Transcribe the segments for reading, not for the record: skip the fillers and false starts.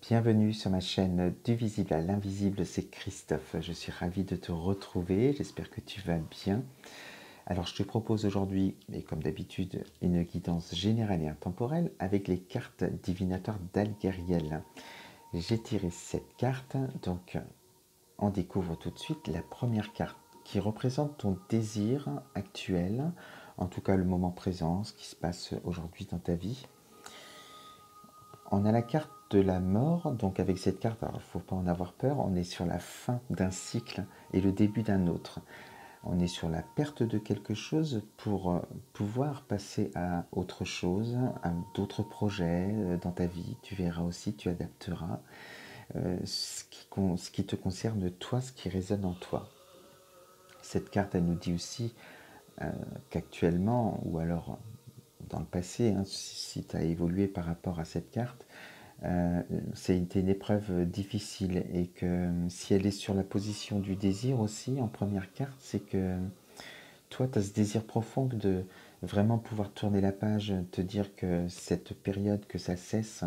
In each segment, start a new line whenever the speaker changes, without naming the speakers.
Bienvenue sur ma chaîne Du visible à l'invisible, c'est Christophe. Je suis ravi de te retrouver, j'espère que tu vas bien. Alors je te propose aujourd'hui, et comme d'habitude, une guidance générale et intemporelle avec les cartes divinatoires d'Algariel. J'ai tiré 7 cartes, donc on découvre tout de suite la première carte qui représente ton désir actuel, en tout cas le moment présent, ce qui se passe aujourd'hui dans ta vie. On a la carte de la mort, donc avec cette carte, il ne faut pas en avoir peur, on est sur la fin d'un cycle et le début d'un autre. On est sur la perte de quelque chose pour pouvoir passer à autre chose, à d'autres projets dans ta vie. Tu verras aussi, tu adapteras ce qui te concerne toi, ce qui résonne en toi. Cette carte, elle nous dit aussi qu'actuellement, ou alors dans le passé, hein, si tu as évolué par rapport à cette carte, c'était une épreuve difficile et que si elle est sur la position du désir aussi en première carte, c'est que toi tu as ce désir profond de vraiment pouvoir tourner la page, te dire que cette période, que ça cesse,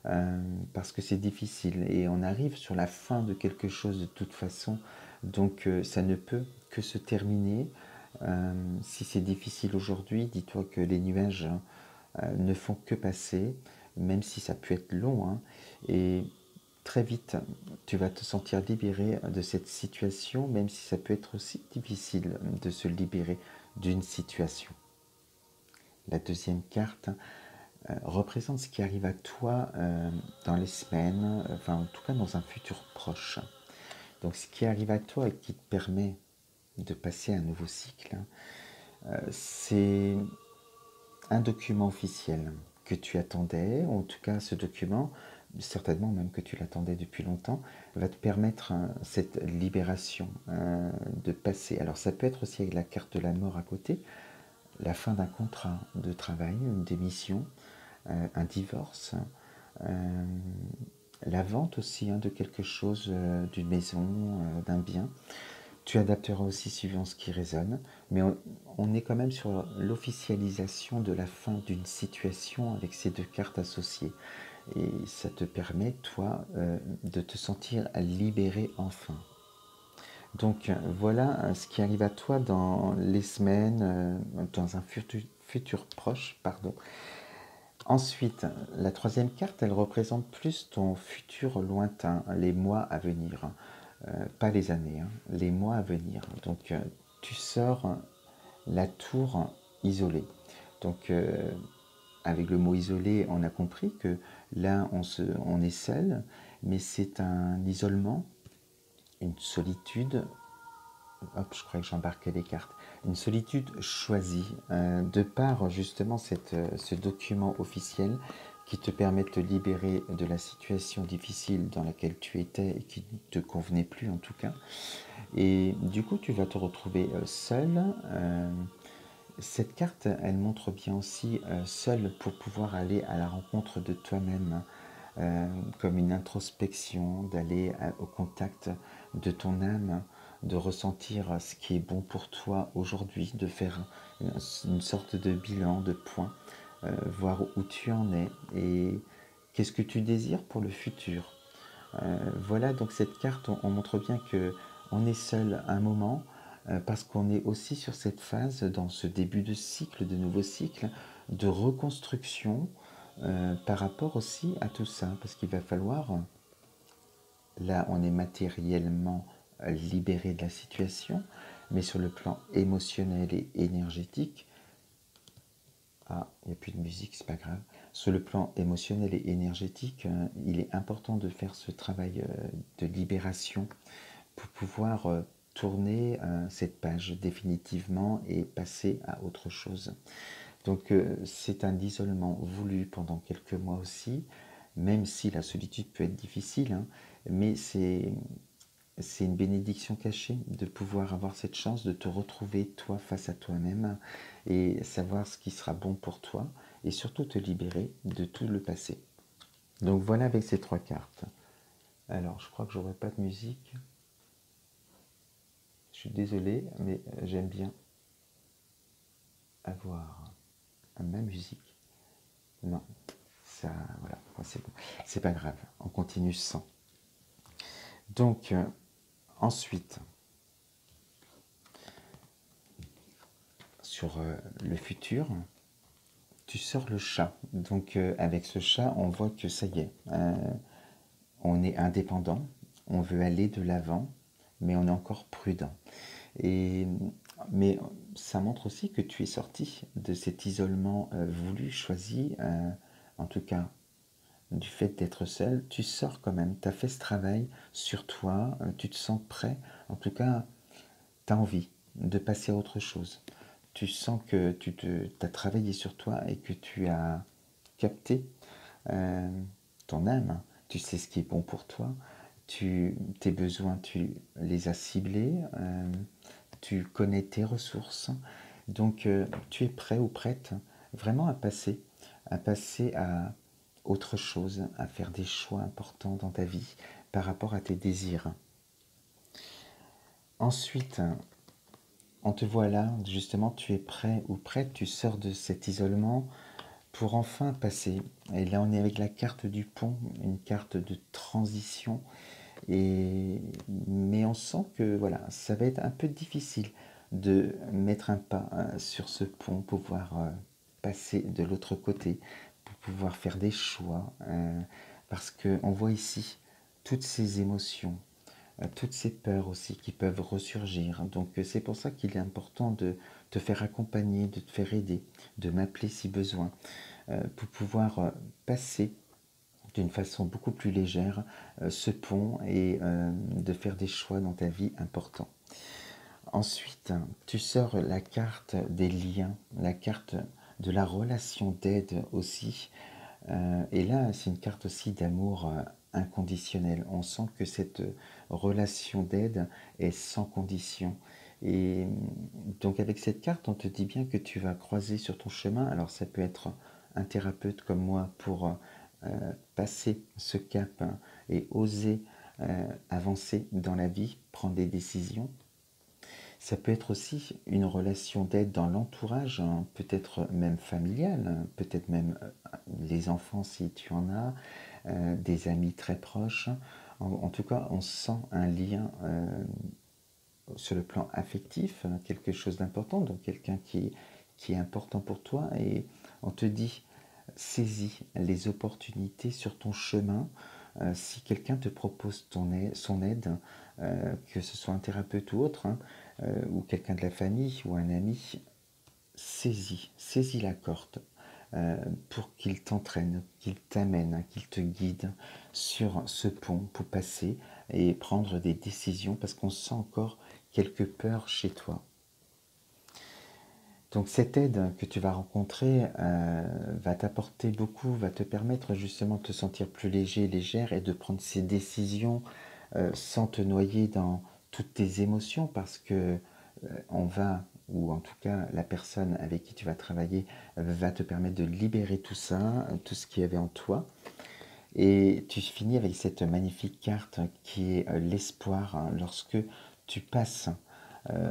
parce que c'est difficile et on arrive sur la fin de quelque chose de toute façon, donc ça ne peut que se terminer. Si c'est difficile aujourd'hui, dis-toi que les nuages ne font que passer, même si ça peut être long, hein, et très vite, tu vas te sentir libéré de cette situation, même si ça peut être aussi difficile de se libérer d'une situation. La deuxième carte représente ce qui arrive à toi dans les semaines, enfin en tout cas dans un futur proche. Donc ce qui arrive à toi et qui te permet de passer à un nouveau cycle, c'est un document officiel que tu attendais, ou en tout cas ce document, certainement même que tu l'attendais depuis longtemps, va te permettre cette libération de passer. Alors ça peut être aussi avec la carte de la mort à côté, la fin d'un contrat de travail, une démission, un divorce, euh, la vente aussi hein, de quelque chose, d'une maison, d'un bien. Tu adapteras aussi suivant ce qui résonne, mais on est quand même sur l'officialisation de la fin d'une situation avec ces deux cartes associées. Et ça te permet, toi, de te sentir libéré enfin. Donc voilà ce qui arrive à toi dans les semaines, dans un futur proche, pardon. Ensuite, la troisième carte, elle représente plus ton futur lointain, les mois à venir. Pas les années, hein, les mois à venir. Donc tu sors la tour isolée. Donc avec le mot isolé, on a compris que là on est seul, mais c'est un isolement, une solitude. Hop, je crois que j'embarquais les cartes. Une solitude choisie, de par justement ce document officiel qui te permet de te libérer de la situation difficile dans laquelle tu étais et qui ne te convenait plus en tout cas. Et du coup, tu vas te retrouver seul. Cette carte, elle montre bien aussi seul pour pouvoir aller à la rencontre de toi-même, comme une introspection, d'aller au contact de ton âme, de ressentir ce qui est bon pour toi aujourd'hui, de faire une sorte de bilan, de point, voir où tu en es et qu'est-ce que tu désires pour le futur. Voilà, donc cette carte, on montre bien que on est seul un moment, parce qu'on est aussi sur cette phase, dans ce début de cycle, de nouveau cycle, de reconstruction par rapport aussi à tout ça, parce qu'il va falloir, là on est matériellement libéré de la situation, mais sur le plan émotionnel et énergétique, ah, il n'y a plus de musique, c'est pas grave. Sur le plan émotionnel et énergétique, il est important de faire ce travail de libération pour pouvoir tourner cette page définitivement et passer à autre chose. Donc c'est un isolement voulu pendant quelques mois aussi, même si la solitude peut être difficile, hein, mais c'est une bénédiction cachée de pouvoir avoir cette chance de te retrouver toi face à toi-même et savoir ce qui sera bon pour toi et surtout te libérer de tout le passé. Donc voilà avec ces trois cartes. Alors je crois que j'aurai pas de musique. Je suis désolé, mais j'aime bien avoir ma musique. Non, ça, voilà, c'est bon. C'est pas grave. continue sans. Donc, ensuite, sur le futur, tu sors le chat. Donc, avec ce chat, on voit que ça y est, on est indépendant, on veut aller de l'avant, mais on est encore prudent. Et, mais ça montre aussi que tu es sorti de cet isolement voulu, choisi, en tout cas du fait d'être seul, tu sors quand même, tu as fait ce travail sur toi, tu te sens prêt, en tout cas, tu as envie de passer à autre chose. Tu sens que tu as travaillé sur toi et que tu as capté euh, ton âme, tu sais ce qui est bon pour toi, tes besoins, tu les as ciblés, tu connais tes ressources, donc tu es prêt ou prête vraiment à passer à autre chose, à faire des choix importants dans ta vie par rapport à tes désirs. Ensuite, on te voit là, justement, tu es prêt ou prête, tu sors de cet isolement pour enfin passer. Et là, on est avec la carte du pont, une carte de transition. Mais on sent que voilà, ça va être un peu difficile de mettre un pas sur ce pont, pouvoir passer de l'autre côté, pour pouvoir faire des choix. Parce qu'on voit ici toutes ces émotions, toutes ces peurs aussi qui peuvent ressurgir. Donc c'est pour ça qu'il est important de te faire accompagner, de te faire aider, de m'appeler si besoin, pour pouvoir passer d'une façon beaucoup plus légère ce pont et de faire des choix dans ta vie importants. Ensuite, tu sors la carte des liens, la carte de la relation d'aide aussi. Et là, c'est une carte aussi d'amour inconditionnel. On sent que cette relation d'aide est sans condition. Et donc avec cette carte, on te dit bien que tu vas croiser sur ton chemin. Alors ça peut être un thérapeute comme moi pour passer ce cap et oser avancer dans la vie, prendre des décisions. Ça peut être aussi une relation d'aide dans l'entourage, hein, peut-être même familiale, hein, peut-être même les enfants si tu en as, des amis très proches. En tout cas, on sent un lien sur le plan affectif, quelque chose d'important, donc quelqu'un qui est important pour toi et on te dit saisis les opportunités sur ton chemin. Si quelqu'un te propose son aide, que ce soit un thérapeute ou autre, hein, ou quelqu'un de la famille ou un ami, saisis la corde pour qu'il t'entraîne, qu'il t'amène, qu'il te guide sur ce pont pour passer et prendre des décisions parce qu'on sent encore quelques peurs chez toi. Donc cette aide que tu vas rencontrer va t'apporter beaucoup, va te permettre justement de te sentir plus léger, légère et de prendre ces décisions sans te noyer dans toutes tes émotions parce que on va, ou en tout cas la personne avec qui tu vas travailler va te permettre de libérer tout ça, tout ce qu'il y avait en toi. Et tu finis avec cette magnifique carte qui est l'espoir, hein, lorsque tu passes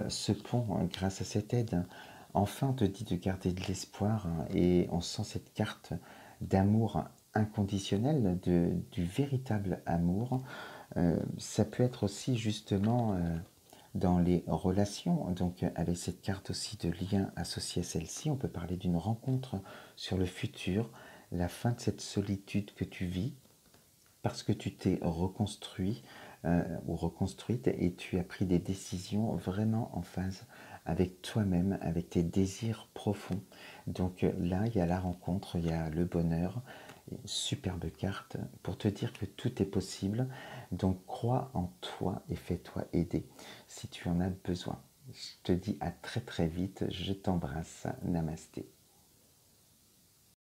ce pont grâce à cette aide. Enfin, on te dit de garder de l'espoir hein, et on sent cette carte d'amour inconditionnel, du véritable amour. Ça peut être aussi justement dans les relations, donc avec cette carte aussi de lien associée à celle-ci, on peut parler d'une rencontre sur le futur, la fin de cette solitude que tu vis, parce que tu t'es reconstruit ou reconstruite et tu as pris des décisions vraiment en phase avec toi-même, avec tes désirs profonds. Donc là, il y a la rencontre, il y a le bonheur, une superbe carte pour te dire que tout est possible. Donc crois en toi et fais-toi aider si tu en as besoin. Je te dis à très très vite, je t'embrasse, namasté.